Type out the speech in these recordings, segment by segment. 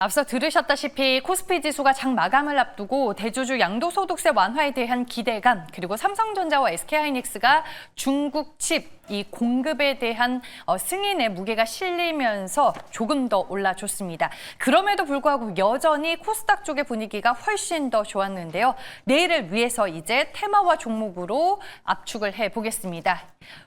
앞서 들으셨다시피 코스피 지수가 장 마감을 앞두고 대주주 양도소득세 완화에 대한 기대감, 그리고 삼성전자와 SK하이닉스가 중국 칩 이 공급에 대한 승인의 무게가 실리면서 조금 더 올라줬습니다. 그럼에도 불구하고 여전히 코스닥 쪽의 분위기가 훨씬 더 좋았는데요. 내일을 위해서 이제 테마와 종목으로 압축을 해보겠습니다.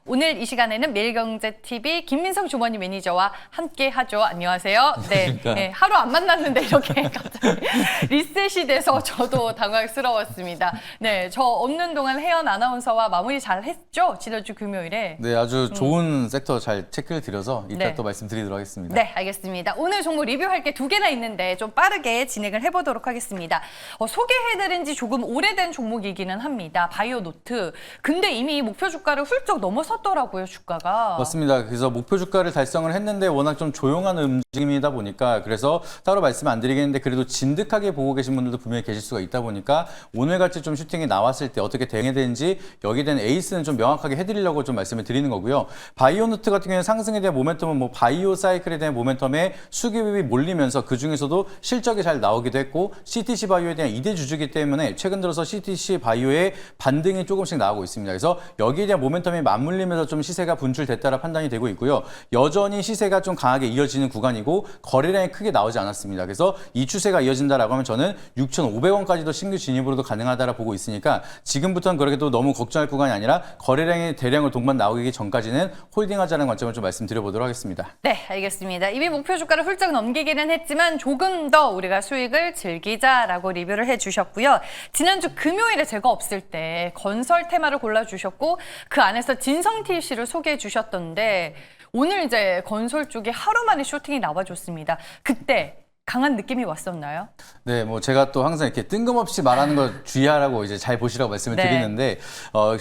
오늘 이 시간에는 매일경제TV 김민성 주머니 매니저와 함께하죠. 안녕하세요. 네, 하루 안 만났는데 이렇게 갑자기 리셋이 돼서 저도 당황스러웠습니다. 네, 저 없는 동안 혜연 아나운서와 마무리 잘 했죠? 지난주 금요일에. 네, 아주 좋은 섹터 잘 체크를 드려서 이따 네. 또 말씀드리도록 하겠습니다. 네, 알겠습니다. 오늘 종목 리뷰할 게 2개나 있는데 좀 빠르게 진행을 해보도록 하겠습니다. 소개해드린 지 조금 오래된 종목이기는 합니다. 바이오노트. 근데 이미 목표 주가를 훌쩍 넘어섰더라고요, 주가가. 맞습니다. 그래서 목표 주가를 달성을 했는데 워낙 좀 조용한 움직임이다 보니까 그래서 따로 말씀 안 드리겠는데 그래도 진득하게 보고 계신 분들도 분명히 계실 수가 있다 보니까 오늘같이 좀 슈팅이 나왔을 때 어떻게 대응해야 되는지 여기에 대한 에이스는 좀 명확하게 해드리려고 좀 말씀을 드리는 거고요. 바이오노트 같은 경우에는 상승에 대한 모멘텀은 뭐 바이오 사이클에 대한 모멘텀에 수급이 몰리면서 그 중에서도 실적이 잘 나오기도 했고 CTC 바이오에 대한 2대 주주이기 때문에 최근 들어서 CTC 바이오의 반등이 조금씩 나오고 있습니다. 그래서 여기에 대한 모멘텀이 맞물리면서 좀 시세가 분출됐다라 판단이 되고 있고요. 여전히 시세가 좀 강하게 이어지는 구간이고 거래량이 크게 나오지 않았습니다. 그래서 이 추세가 이어진다라고 하면 저는 6,500원까지도 신규 진입으로도 가능하다라 보고 있으니까 지금부터는 그렇게 또 너무 걱정할 구간이 아니라 거래량이 대량으로 동반 나오기 전까지는 홀딩하자는 관점을 좀 말씀드려보도록 하겠습니다. 네, 알겠습니다. 이미 목표 주가를 훌쩍 넘기기는 했지만 조금 더 우리가 수익을 즐기자라고 리뷰를 해주셨고요. 지난주 금요일에 제가 없을 때 건설 테마를 골라주셨고 그 안에서 진성TC를 소개해 주셨던데 오늘 이제 건설 쪽에 하루 만에 쇼팅이 나와줬습니다. 그때 강한 느낌이 왔었나요? 네, 뭐 제가 또 항상 이렇게 뜬금없이 말하는 걸 주의하라고 이제 잘 보시라고 말씀을 네. 드리는데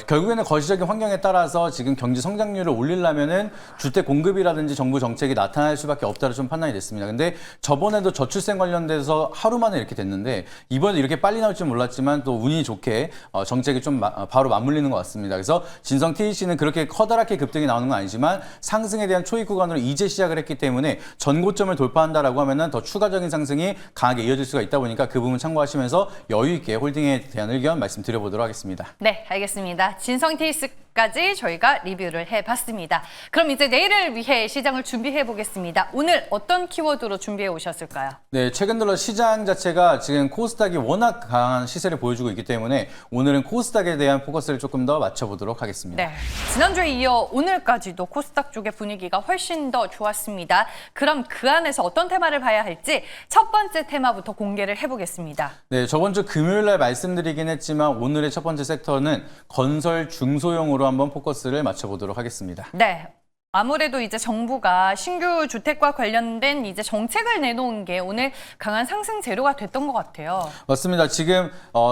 결국에는 거시적인 환경에 따라서 지금 경제 성장률을 올리려면은 주택 공급이라든지 정부 정책이 나타날 수밖에 없다로 좀 판단이 됐습니다. 근데 저번에도 저출생 관련돼서 하루 만에 이렇게 됐는데 이번에 이렇게 빨리 나올 줄 몰랐지만 또 운이 좋게 정책이 좀 바로 맞물리는 것 같습니다. 그래서 진성 TC는 그렇게 커다랗게 급등이 나오는 건 아니지만 상승에 대한 초입 구간으로 이제 시작을 했기 때문에 전고점을 돌파한다라고 하면은 더 추가적인 상승이 강하게 이어질 수가 있다 보니까 그 부분 참고하시면서 여유 있게 홀딩에 대한 의견 말씀드려보도록 하겠습니다. 네, 알겠습니다. 진성TC까지 저희가 리뷰를 해봤습니다. 그럼 이제 내일을 위해 시장을 준비해 보겠습니다. 오늘 어떤 키워드로 준비해 오셨을까요? 네, 최근 들어 시장 자체가 지금 코스닥이 워낙 강한 시세를 보여주고 있기 때문에 오늘은 코스닥에 대한 포커스를 조금 더 맞춰보도록 하겠습니다. 네, 지난주에 이어 오늘까지도 코스닥 쪽의 분위기가 훨씬 더 좋았습니다. 그럼 그 안에서 어떤 테마를 봐야 할지 첫 번째 테마부터 공개를 해보겠습니다. 네, 저번 주 금요일 날 말씀드리긴 했지만 오늘의 첫 번째 섹터는 건설 중소형으로 한번 포커스를 맞춰보도록 하겠습니다. 네. 아무래도 이제 정부가 신규 주택과 관련된 이제 정책을 내놓은 게 오늘 강한 상승 재료가 됐던 것 같아요. 맞습니다. 지금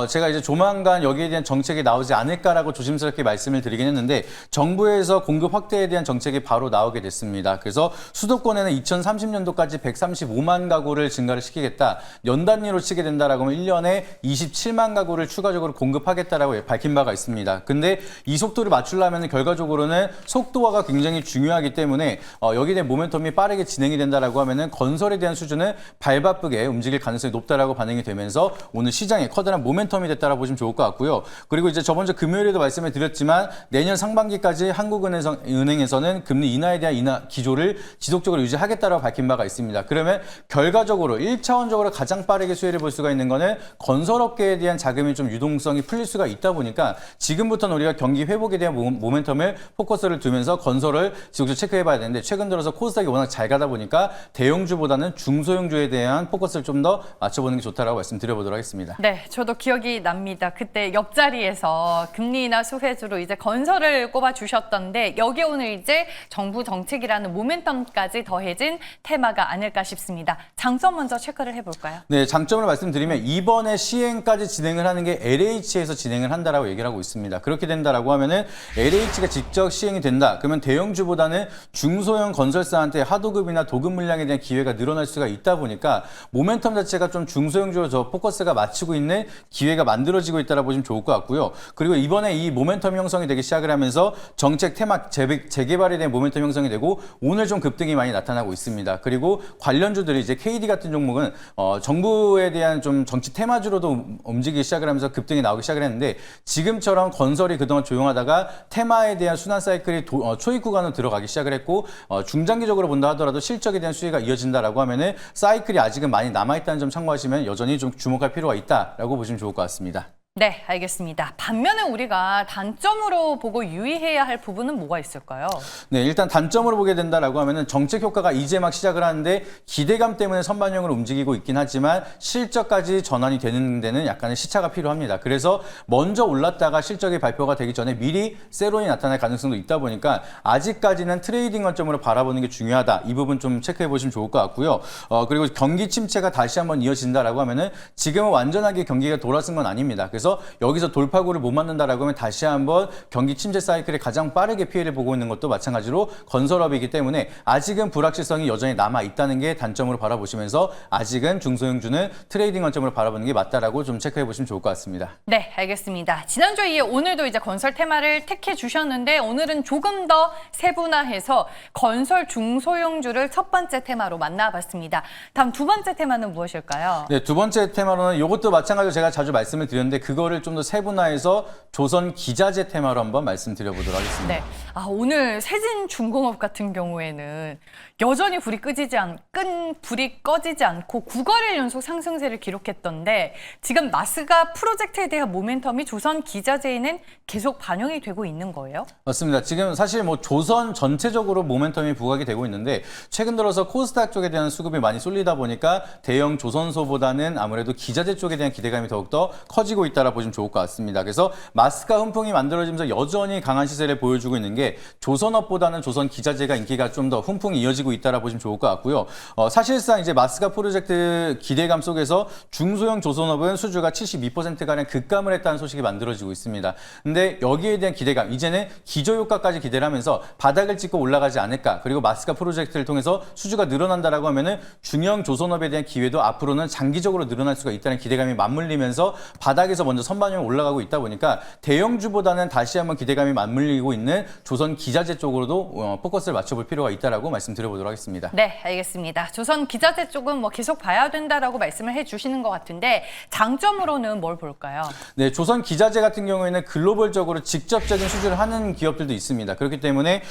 제가 이제 조만간 여기에 대한 정책이 나오지 않을까라고 조심스럽게 말씀을 드리긴 했는데 정부에서 공급 확대에 대한 정책이 바로 나오게 됐습니다. 그래서 수도권에는 2030년도까지 135만 가구를 증가를 시키겠다. 연 단위로 치게 된다라고 하면 1년에 27만 가구를 추가적으로 공급하겠다라고 밝힌 바가 있습니다. 근데 이 속도를 맞추려면 결과적으로는 속도화가 굉장히 중요하기 때문에 여기에 대한 모멘텀이 빠르게 진행이 된다라고 하면은 건설에 대한 수준은 발바쁘게 움직일 가능성이 높다라고 반영이 되면서 오늘 시장에 커다란 모멘텀이 됐다라고 보시면 좋을 것 같고요. 그리고 이제 저번 주 금요일에도 말씀을 드렸지만 내년 상반기까지 한국은행에서는 금리 인하에 대한 인하 기조를 지속적으로 유지하겠다라고 밝힌 바가 있습니다. 그러면 결과적으로 1차원적으로 가장 빠르게 수혜를 볼 수가 있는 거는 건설업계에 대한 자금이 좀 유동성이 풀릴 수가 있다 보니까 지금부터는 우리가 경기 회복에 대한 모멘텀을 포커스를 두면서 건설을 지속적으로 체크해봐야 되는데 최근 들어서 코스닥이 워낙 잘 가다 보니까 대형주보다는 중소형주에 대한 포커스를 좀 더 맞춰보는 게 좋다라고 말씀드려보도록 하겠습니다. 네, 저도 기억이 납니다. 그때 옆자리에서 금리 인하 수혜주로 이제 건설을 꼽아주셨던데 여기에 오늘 이제 정부 정책이라는 모멘텀까지 더해진 테마가 아닐까 싶습니다. 장점 먼저 체크를 해볼까요? 네, 장점을 말씀드리면 이번에 시행까지 진행을 하는 게 LH에서 진행을 한다라고 얘기를 하고 있습니다. 그렇게 된다라고 하면은 LH가 직접 시행이 된다. 그러면 대형주보다는 보다는 중소형 건설사한테 하도급이나 도급 물량에 대한 기회가 늘어날 수가 있다 보니까 모멘텀 자체가 좀 중소형주로 저 포커스가 맞추고 있는 기회가 만들어지고 있다고 보시면 좋을 것 같고요. 그리고 이번에 이 모멘텀 형성이 되기 시작을 하면서 정책 테마 재개발에 대한 모멘텀 형성이 되고 오늘 좀 급등이 많이 나타나고 있습니다. 그리고 관련주들이 이제 KD 같은 종목은 정부에 대한 좀 정치 테마주로도 움직이기 시작을 하면서 급등이 나오기 시작을 했는데 지금처럼 건설이 그동안 조용하다가 테마에 대한 순환 사이클이 초입 구간으로 들어가기 시작을 했고 중장기적으로 본다 하더라도 실적에 대한 수혜가 이어진다라고 하면은 사이클이 아직은 많이 남아있다는 점 참고하시면 여전히 좀 주목할 필요가 있다라고 보시면 좋을 것 같습니다. 네, 알겠습니다. 반면에 우리가 단점으로 보고 유의해야 할 부분은 뭐가 있을까요? 네, 일단 단점으로 보게 된다라고 하면은 정책 효과가 이제 막 시작을 하는데 기대감 때문에 선반영으로 움직이고 있긴 하지만 실적까지 전환이 되는 데는 약간의 시차가 필요합니다. 그래서 먼저 올랐다가 실적이 발표가 되기 전에 미리 세론이 나타날 가능성도 있다 보니까 아직까지는 트레이딩 관점으로 바라보는 게 중요하다. 이 부분 좀 체크해 보시면 좋을 것 같고요. 그리고 경기 침체가 다시 한번 이어진다라고 하면은 지금은 완전하게 경기가 돌아선 건 아닙니다. 그래서 여기서 돌파구를 못 맞는다라고 하면 다시 한번 경기 침체 사이클에 가장 빠르게 피해를 보고 있는 것도 마찬가지로 건설업이기 때문에 아직은 불확실성이 여전히 남아 있다는 게 단점으로 바라보시면서 아직은 중소형주는 트레이딩 관점으로 바라보는 게 맞다라고 좀 체크해 보시면 좋을 것 같습니다. 네, 알겠습니다. 지난주에 이어 오늘도 이제 건설 테마를 택해 주셨는데 오늘은 조금 더 세분화해서 건설 중소형주를 첫 번째 테마로 만나봤습니다. 다음 두 번째 테마는 무엇일까요? 네, 두 번째 테마로는 이것도 마찬가지로 제가 자주 말씀을 드렸는데 그거를 좀 더 세분화해서 조선 기자재 테마로 한번 말씀드려보도록 하겠습니다. 네, 오늘 세진중공업 같은 경우에는 여전히 불이 꺼지지 않고 9거래일 연속 상승세를 기록했던데 지금 마스가 프로젝트에 대한 모멘텀이 조선 기자재에는 계속 반영이 되고 있는 거예요? 맞습니다. 지금 사실 뭐 조선 전체적으로 모멘텀이 부각이 되고 있는데 최근 들어서 코스닥 쪽에 대한 수급이 많이 쏠리다 보니까 대형 조선소보다는 아무래도 기자재 쪽에 대한 기대감이 더욱더 커지고 있다라 보시면 좋을 것 같습니다. 그래서 마스가 훈풍이 만들어지면서 여전히 강한 시세를 보여주고 있는 게 조선업보다는 조선 기자재가 인기가 좀 더 훈풍이 이어지고 있다라 보시면 좋을 것 같고요. 사실상 이제 마스가 프로젝트 기대감 속에서 중소형 조선업은 수주가 72%가량 급감을 했다는 소식이 만들어지고 있습니다. 근데 여기에 대한 기대감, 이제는 기저효과까지 기대를 하면서 바닥을 찍고 올라가지 않을까, 그리고 마스가 프로젝트를 통해서 수주가 늘어난다라고 하면은 중형 조선업에 대한 기회도 앞으로는 장기적으로 늘어날 수가 있다는 기대감이 맞물리면서 바닥에서 먼저 선반영이 올라가고 있다 보니까 대형주보다는 다시 한번 기대감이 맞물리고 있는 조선 기자재 쪽으로도 포커스를 맞춰볼 필요가 있다라고 말씀드려보도록 하겠습니다. 네, 알겠습니다. 조선 기자재 쪽은 뭐 계속 봐야 된다라고 말씀을 해주시는 것 같은데 장점으로는 뭘 볼까요? 네, 조선 기자재 같은 경우에는 글로벌적으로 직접적인 수주를 하는 기업들도 있습니다. 그렇기 때문에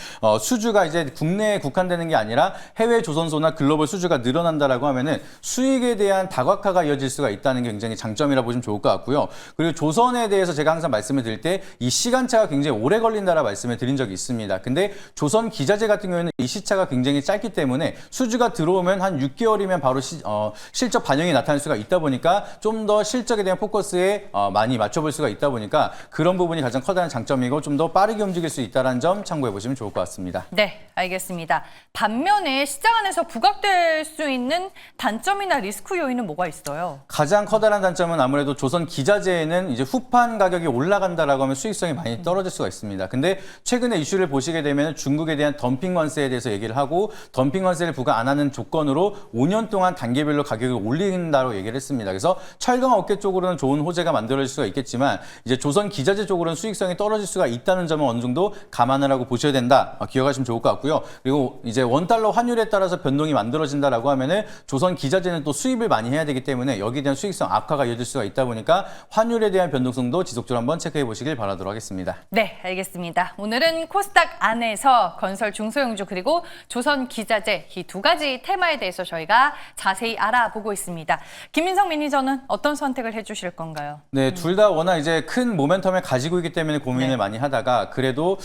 수주가 이제 국내에 국한되는 게 아니라 해외 조선소나 글로벌 수주가 늘어난다라고 하면은 수익에 대한 다각화가 이어질 수가 있다는 게 굉장히 장점이라 보시면 좋을 것 같고요. 그리고 조선에 대해서 제가 항상 말씀을 드릴 때 이 시간차가 굉장히 오래 걸린다라 말씀을 드린 적이 있습니다. 근데 조선 기자재 같은 경우에는 이 시차가 굉장히 짧기 때문에 수주가 들어오면 한 6개월이면 바로 실적 반영이 나타날 수가 있다 보니까 좀 더 실적에 대한 포커스에 많이 맞춰볼 수가 있다 보니까 그런 부분이 가장 커다란 장점이고 좀 더 빠르게 움직일 수 있다는 점 참고해 보시면 좋을 것 같습니다. 네, 알겠습니다. 반면에 시장 안에서 부각될 수 있는 단점이나 리스크 요인은 뭐가 있어요? 가장 커다란 단점은 아무래도 조선 기자재에는 이제 후판 가격이 올라간다라고 하면 수익성이 많이 떨어질 수가 있습니다. 근데 최근에 이슈를 보시게 되면 중국에 대한 덤핑 관세에 대해서 얘기를 하고 덤핑 관세를 부과 안 하는 조건으로 5년 동안 단계별로 가격을 올린다고 얘기를 했습니다. 그래서 철강 업계 쪽으로는 좋은 호재가 만들어질 수가 있겠지만 이제 조선 기자재 쪽으로는 수익성이 떨어질 수가 있다는 점은 어느 정도 감안을 하고 보셔야 된다. 기억하시면 좋을 것 같고요. 그리고 이제 원달러 환율에 따라서 변동이 만들어진다라고 하면은 조선 기자재는 또 수입을 많이 해야 되기 때문에 여기에 대한 수익성 악화가 이어질 수가 있다 보니까 환율에 대한 변동성도 지속적으로 한번 체크해 보시길 바라도록 하겠습니다. 네, 알겠습니다. 오늘은 코스닥 안에서 건설 중소형주 그리고 조선 기자재 이 두 가지 테마에 대해서 저희가 자세히 알아보고 있습니다. 김민성 매니저는 어떤 선택을 해주실 건가요? 네, 둘 다 워낙 이제 큰 모멘텀을 가지고 있기 때문에 고민을 많이 하다가 그래도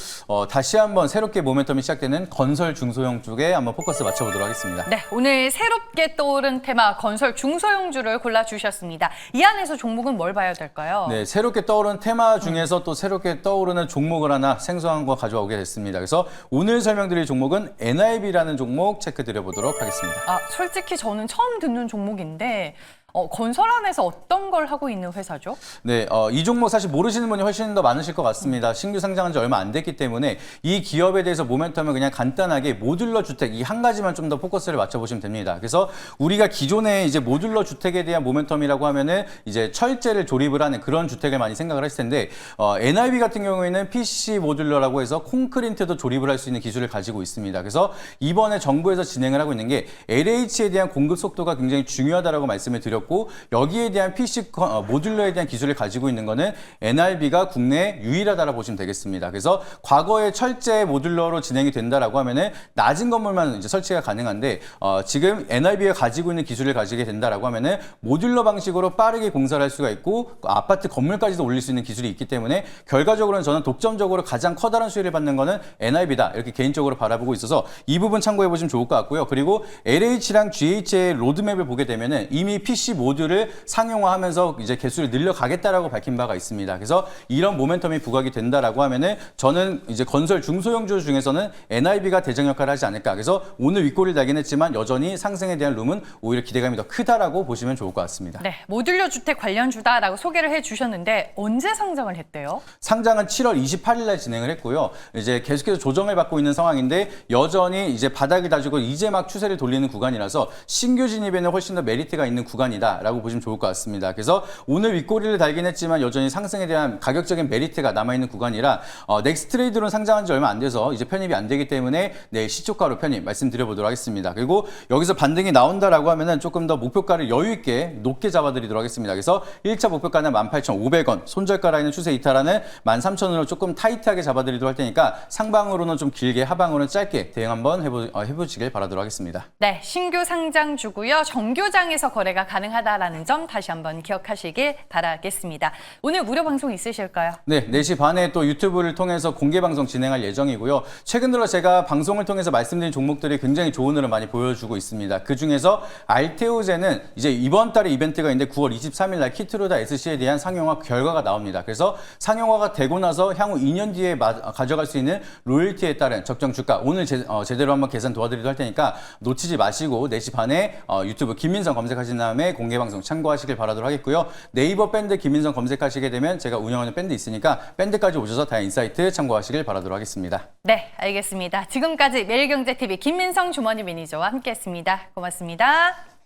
다시 한번 새롭게 모멘텀이 시작되는 건설 중소형 쪽에 한번 포커스 맞춰보도록 하겠습니다. 네, 오늘 새롭게 떠오른 테마 건설 중소형주를 골라주셨습니다. 이 안에서 종목은 뭘 봐야 될까요? 네, 새롭게 떠오른 테마 중에서 또 새롭게 떠오르는 종목을 하나 생소한 거 가져오게 됐습니다. 그래서 오늘 설명드릴 종목은 NIB라는 종목 체크드려보도록 하겠습니다. 솔직히 저는 처음 듣는 종목인데 건설 안에서 어떤 걸 하고 있는 회사죠? 네, 이 종목 사실 모르시는 분이 훨씬 더 많으실 것 같습니다. 신규 상장한 지 얼마 안 됐기 때문에 이 기업에 대해서 모멘텀을 그냥 간단하게 모듈러 주택 이 한 가지만 좀 더 포커스를 맞춰보시면 됩니다. 그래서 우리가 기존에 이제 모듈러 주택에 대한 모멘텀이라고 하면은 이제 철제를 조립을 하는 그런 주택을 많이 생각을 했을 텐데 NIB 같은 경우에는 PC 모듈러라고 해서 콘크리트도 조립을 할 수 있는 기술을 가지고 있습니다. 그래서 이번에 정부에서 진행을 하고 있는 게 LH에 대한 공급 속도가 굉장히 중요하다라고 말씀을 드렸고 여기에 대한 PC 모듈러에 대한 기술을 가지고 있는 거는 NIB가 국내 유일하다라고 보시면 되겠습니다. 그래서 과거에 철제 모듈러로 진행이 된다라고 하면은 낮은 건물만 이제 설치가 가능한데 지금 NIB가 가지고 있는 기술을 가지게 된다라고 하면은 모듈러 방식으로 빠르게 공사를 할 수가 있고 아파트 건물까지도 올릴 수 있는 기술이 있기 때문에 결과적으로는 저는 독점적으로 가장 커다란 수혜를 받는 거는 NIB다 이렇게 개인적으로 바라보고 있어서 이 부분 참고해 보시면 좋을 것 같고요. 그리고 LH랑 GH의 로드맵을 보게 되면은 이미 PC 모듈을 상용화하면서 이제 개수를 늘려가겠다라고 밝힌 바가 있습니다. 그래서 이런 모멘텀이 부각이 된다라고 하면은 저는 이제 건설 중소형주 중에서는 NIB가 대장 역할을 하지 않을까. 그래서 오늘 윗골을 달긴 했지만 여전히 상승에 대한 룸은 오히려 기대감이 더 크다라고 보시면 좋을 것 같습니다. 네, 모듈러 주택 관련주다라고 소개를 해주셨는데 언제 상장을 했대요? 상장은 7월 28일 날 진행을 했고요. 이제 계속해서 조정을 받고 있는 상황인데 여전히 이제 바닥이 다지고 이제 막 추세를 돌리는 구간이라서 신규 진입에는 훨씬 더 메리트가 있는 구간이다라고 보시면 좋을 것 같습니다. 그래서 오늘 윗꼬리를 달긴 했지만 여전히 상승에 대한 가격적인 메리트가 남아있는 구간이라 넥스트레이드로는 상장한 지 얼마 안 돼서 이제 편입이 안 되기 때문에 내일 시초가로 편입 말씀드려보도록 하겠습니다. 그리고 여기서 반등이 나온다라고 하면은 조금 더 목표가를 여유 있게 높게 잡아드리도록 하겠습니다. 그래서 1차 목표가는 18,500원, 손절가 라인은 추세 이탈하는 13,000원으로 조금 타이트하게 잡아드리도록 할 테니까 상방으로는 좀 길게 하방으로는 짧게 대응 한번 해보시길 바라도록 하겠습니다. 네, 신규 상장주고요. 정교장에서 거래가 가능하다라는 점 다시 한번 기억하시길 바라겠습니다. 오늘 무료 방송 있으실까요? 네, 4시 반에 또 유튜브를 통해서 공개 방송 진행할 예정이고요. 최근 들어 제가 방송을 통해서 말씀드린 종목들이 굉장히 좋은 흐름 많이 보여주고 있습니다. 그중에서 알테오제는 이제 이번 달에 이벤트가 있는데 9월 23일 날 키트로다 SC에 대한 상용화 결과가 나옵니다. 그래서 상용화가 되고 나서 향후 2년 뒤에 가져갈 수 있는 로열티에 따른 적정 주가 오늘 제대로 한번 계산 도와드리도록 할 테니까 놓치지 마시고 4시 반에 유튜브 김민성 검색하신 다음에 공개 방송 참고하시길 바라도록 하겠고요. 네이버 밴드 김민성 검색하시게 되면 제가 운영하는 밴드 있으니까 밴드까지 오셔서 다양한 인사이트 참고하시길 바라도록 하겠습니다. 네, 알겠습니다. 지금까지 매일경제TV 김민성 주머니 매니저와 함께했습니다. 고맙습니다.